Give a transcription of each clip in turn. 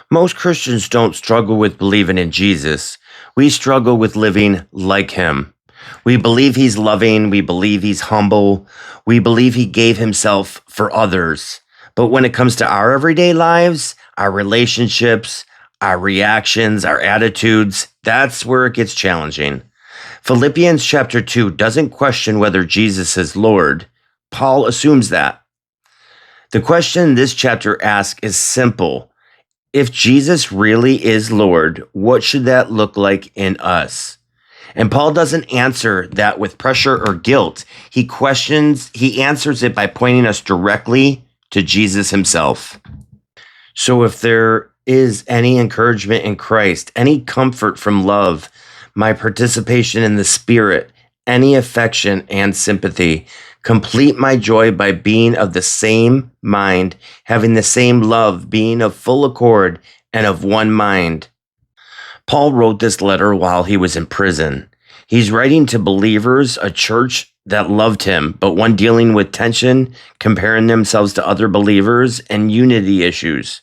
Most Christians don't struggle with believing in Jesus. We struggle with living like him. We believe he's loving. We believe he's humble. We believe he gave himself for others. But when it comes to our everyday lives, our relationships, our reactions, our attitudes, that's where it gets challenging. Philippians chapter 2 doesn't question whether Jesus is Lord. Paul assumes that. The question this chapter asks is simple. If Jesus really is Lord, what should that look like in us? And Paul doesn't answer that with pressure or guilt. He answers it by pointing us directly to Jesus himself. So if there is any encouragement in Christ, any comfort from love, my participation in the Spirit, any affection and sympathy, complete my joy by being of the same mind, having the same love, being of full accord and of one mind. Paul wrote this letter while he was in prison. He's writing to believers, a church that loved him, but one dealing with tension, comparing themselves to other believers, and unity issues.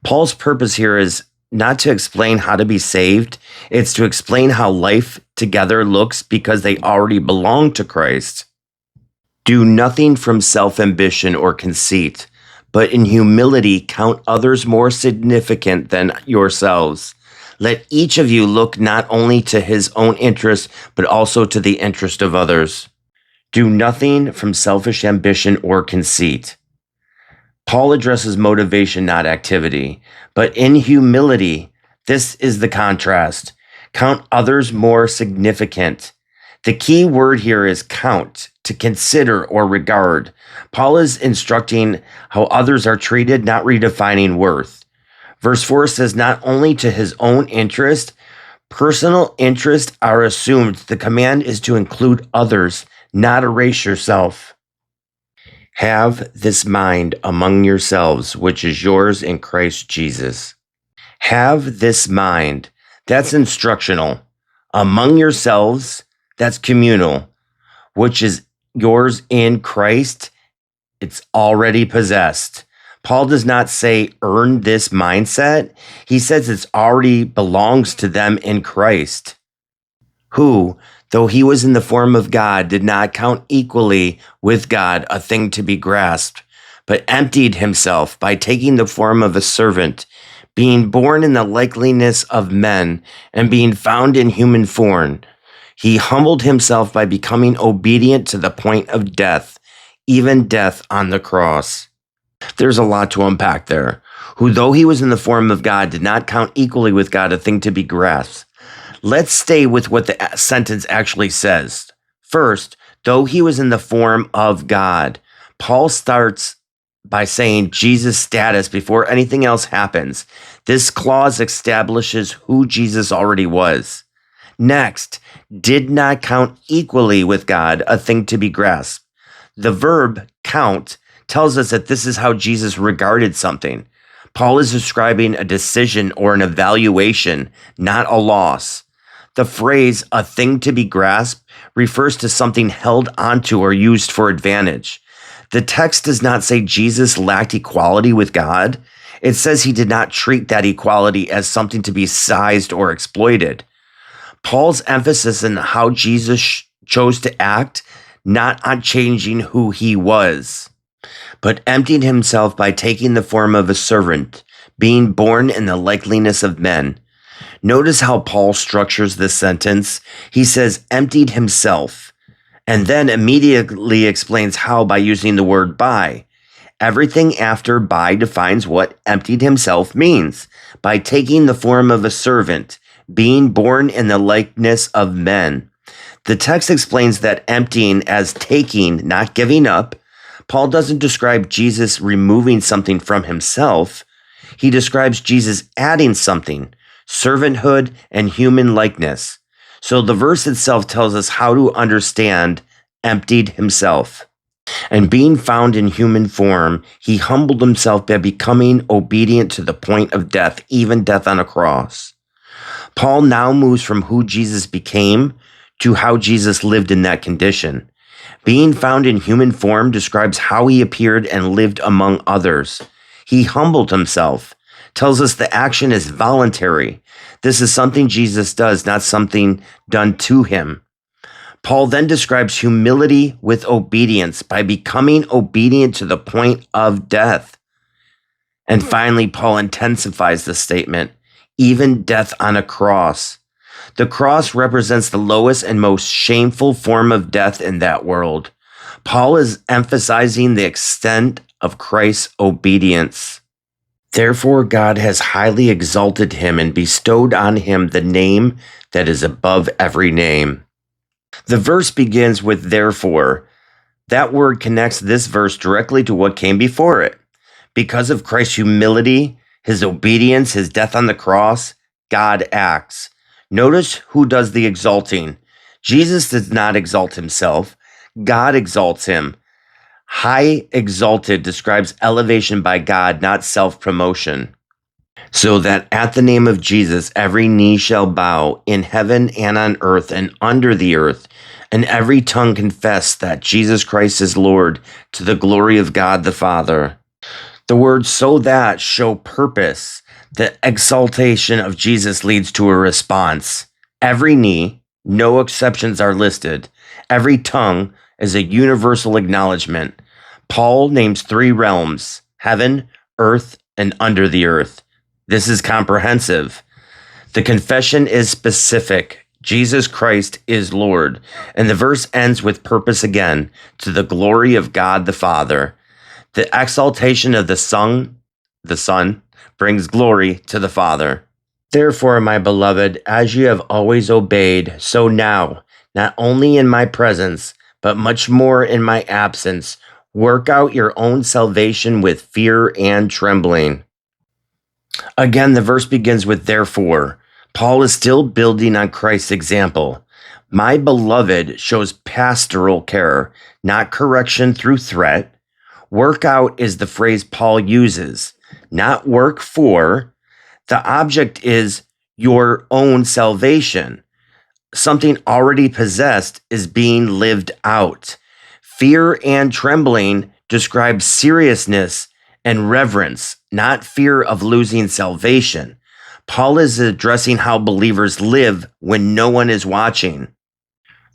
Paul's purpose here is not to explain how to be saved. It's to explain how life together looks because they already belong to Christ. Do nothing from self-ambition or conceit, but in humility count others more significant than yourselves. Let each of you look not only to his own interest, but also to the interest of others. Do nothing from selfish ambition or conceit. Paul addresses motivation, not activity, but in humility, this is the contrast. Count others more significant. The key word here is count, to consider or regard. Paul is instructing how others are treated, not redefining worth. Verse 4 says, not only to his own interest, personal interests are assumed. The command is to include others, not erase yourself. Have this mind among yourselves, which is yours in Christ Jesus. Have this mind. That's instructional. Among yourselves, that's communal, which is yours in Christ. It's already possessed. Paul does not say earn this mindset. He says it already belongs to them in Christ, who, though he was in the form of God, did not count equally with God a thing to be grasped, but emptied himself by taking the form of a servant, being born in the likeness of men, and being found in human form. He humbled himself by becoming obedient to the point of death, even death on the cross. There's a lot to unpack there. Who, though he was in the form of God, did not count equally with God a thing to be grasped. Let's stay with what the sentence actually says. First, though he was in the form of God, Paul starts by saying Jesus' status before anything else happens. This clause establishes who Jesus already was. Next, did not count equally with God a thing to be grasped. The verb count tells us that this is how Jesus regarded something. Paul is describing a decision or an evaluation, not a loss. The phrase, a thing to be grasped, refers to something held onto or used for advantage. The text does not say Jesus lacked equality with God. It says he did not treat that equality as something to be seized or exploited. Paul's emphasis on how Jesus chose to act, not on changing who he was, but emptied himself by taking the form of a servant, being born in the likeness of men. Notice how Paul structures this sentence. He says, emptied himself, and then immediately explains how by using the word by. Everything after by defines what emptied himself means. By taking the form of a servant, being born in the likeness of men. The text explains that emptying as taking, not giving up. Paul doesn't describe Jesus removing something from himself. He describes Jesus adding something, servanthood and human likeness. So the verse itself tells us how to understand emptied himself. And being found in human form, he humbled himself by becoming obedient to the point of death, even death on a cross. Paul now moves from who Jesus became to how Jesus lived in that condition. Being found in human form describes how he appeared and lived among others. He humbled himself, tells us the action is voluntary. This is something Jesus does, not something done to him. Paul then describes humility with obedience by becoming obedient to the point of death. And finally, Paul intensifies the statement, even death on a cross. The cross represents the lowest and most shameful form of death in that world. Paul is emphasizing the extent of Christ's obedience. Therefore, God has highly exalted him and bestowed on him the name that is above every name. The verse begins with therefore. That word connects this verse directly to what came before it. Because of Christ's humility, his obedience, his death on the cross, God acts. Notice who does the exalting. Jesus does not exalt himself. God exalts him. High exalted describes elevation by God, not self-promotion. So that at the name of Jesus, every knee shall bow in heaven and on earth and under the earth, and every tongue confess that Jesus Christ is Lord, to the glory of God the Father. The words so that show purpose. The exaltation of Jesus leads to a response. Every knee, no exceptions are listed. Every tongue is a universal acknowledgement. Paul names 3 realms, heaven, earth, and under the earth. This is comprehensive. The confession is specific. Jesus Christ is Lord. And the verse ends with purpose again, to the glory of God the Father. The exaltation of the Son brings glory to the Father. Therefore, my beloved, as you have always obeyed, so now, not only in my presence, but much more in my absence, work out your own salvation with fear and trembling. Again, the verse begins with therefore. Paul is still building on Christ's example. My beloved shows pastoral care, not correction through threat. Work out is the phrase Paul uses, not work for. The object is your own salvation. Something already possessed is being lived out. Fear and trembling describe seriousness and reverence, not fear of losing salvation. Paul is addressing how believers live when no one is watching.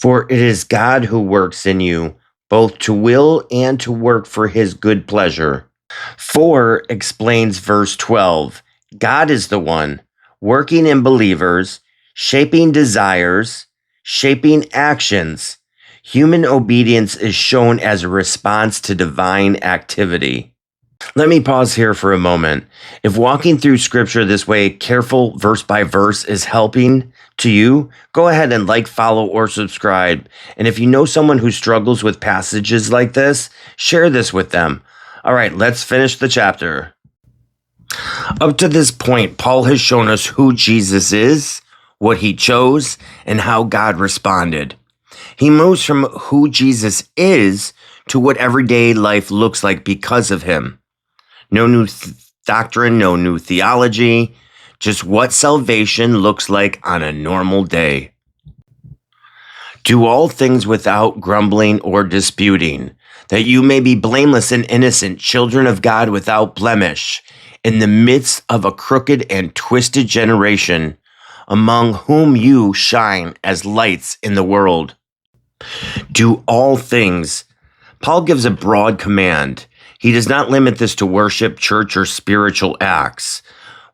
For it is God who works in you, both to will and to work for his good pleasure. 4 explains verse 12. God is the one working in believers, shaping desires, shaping actions. Human obedience is shown as a response to divine activity. Let me pause here for a moment. If walking through scripture this way, careful verse by verse, is helping to you, go ahead and like, follow, or subscribe. And if you know someone who struggles with passages like this, share this with them. All right, let's finish the chapter. Up to this point, Paul has shown us who Jesus is, what he chose, and how God responded. He moves from who Jesus is to what everyday life looks like because of him. No new doctrine, no new theology, just what salvation looks like on a normal day. Do all things without grumbling or disputing, that you may be blameless and innocent, children of God without blemish, in the midst of a crooked and twisted generation, among whom you shine as lights in the world. Do all things. Paul gives a broad command. He does not limit this to worship, church, or spiritual acts.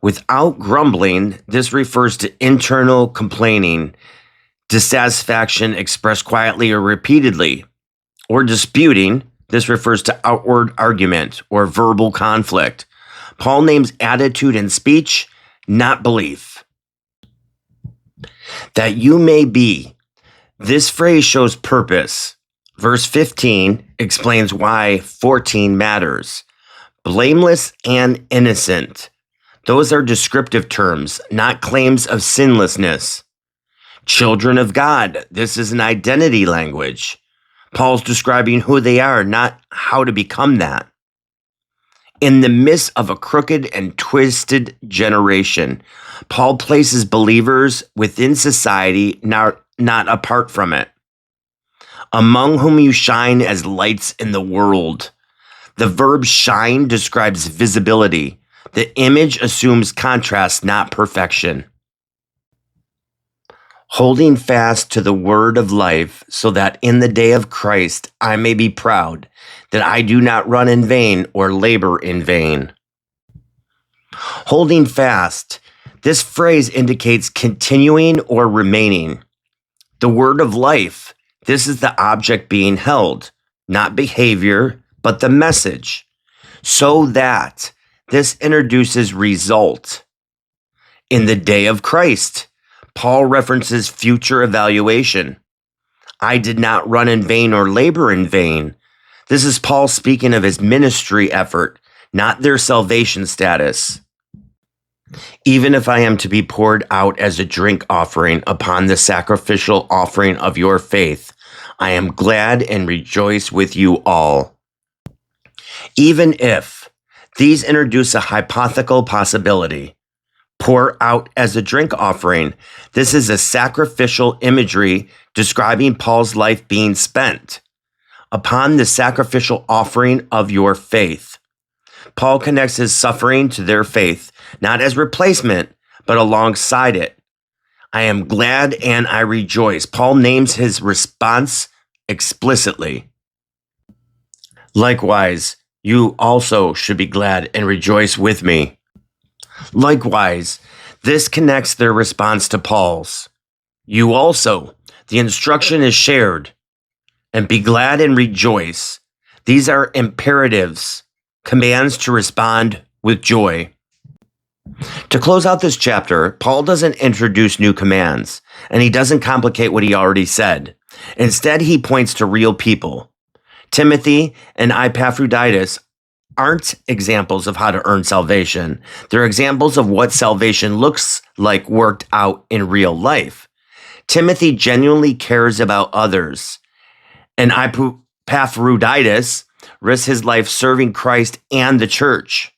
Without grumbling, this refers to internal complaining, dissatisfaction expressed quietly or repeatedly. Or disputing, this refers to outward argument or verbal conflict. Paul names attitude and speech, not belief. That you may be. This phrase shows purpose. Verse 15 explains why 14 matters. Blameless and innocent. Those are descriptive terms, not claims of sinlessness. Children of God. This is an identity language. Paul's describing who they are, not how to become that. In the midst of a crooked and twisted generation, Paul places believers within society, not apart from it. Among whom you shine as lights in the world. The verb shine describes visibility. The image assumes contrast, not perfection. Holding fast to the word of life, so that in the day of Christ I may be proud that I do not run in vain or labor in vain. Holding fast. This phrase indicates continuing or remaining. The word of life. This is the object being held, not behavior, but the message. So that this introduces result. In the day of Christ, Paul references future evaluation. I did not run in vain or labor in vain. This is Paul speaking of his ministry effort, not their salvation status. Even if I am to be poured out as a drink offering upon the sacrificial offering of your faith, I am glad and rejoice with you all. Even if these introduce a hypothetical possibility, pour out as a drink offering. This is a sacrificial imagery describing Paul's life being spent upon the sacrificial offering of your faith. Paul connects his suffering to their faith, not as replacement, but alongside it. I am glad and I rejoice. Paul names his response explicitly. Likewise, you also should be glad and rejoice with me. Likewise, this connects their response to Paul's. You also, the instruction is shared, and be glad and rejoice. These are imperatives, commands to respond with joy. To close out this chapter, Paul doesn't introduce new commands, and he doesn't complicate what he already said. Instead, he points to real people. Timothy and Epaphroditus aren't examples of how to earn salvation. They're examples of what salvation looks like worked out in real life. Timothy genuinely cares about others, and Epaphroditus risks his life serving Christ and the church.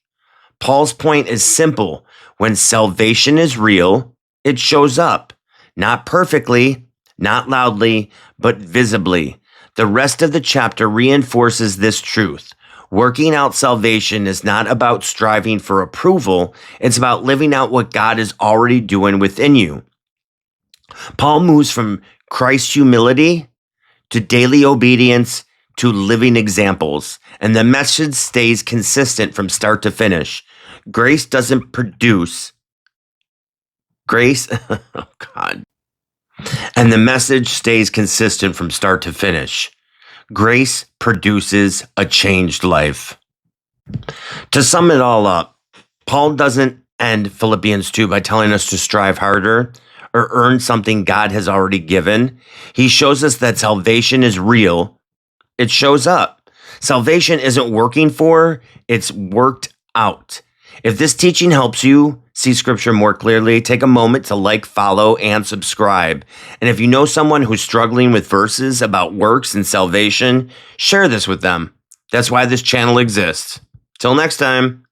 Paul's point is simple. When salvation is real, it shows up. Not perfectly, not loudly, but visibly. The rest of the chapter reinforces this truth. Working out salvation is not about striving for approval. It's about living out what God is already doing within you. Paul moves from Christ's humility to daily obedience to living examples, and the message stays consistent from start to finish. Grace doesn't produce grace. Oh God. And the message stays consistent from start to finish. Grace produces a changed life. To sum it all up, Paul doesn't end Philippians 2 by telling us to strive harder or earn something God has already given. He shows us that salvation is real. It shows up. Salvation isn't working for, it's worked out. If this teaching helps you see scripture more clearly, take a moment to like, follow, and subscribe. And if you know someone who's struggling with verses about works and salvation, share this with them. That's why this channel exists. Till next time.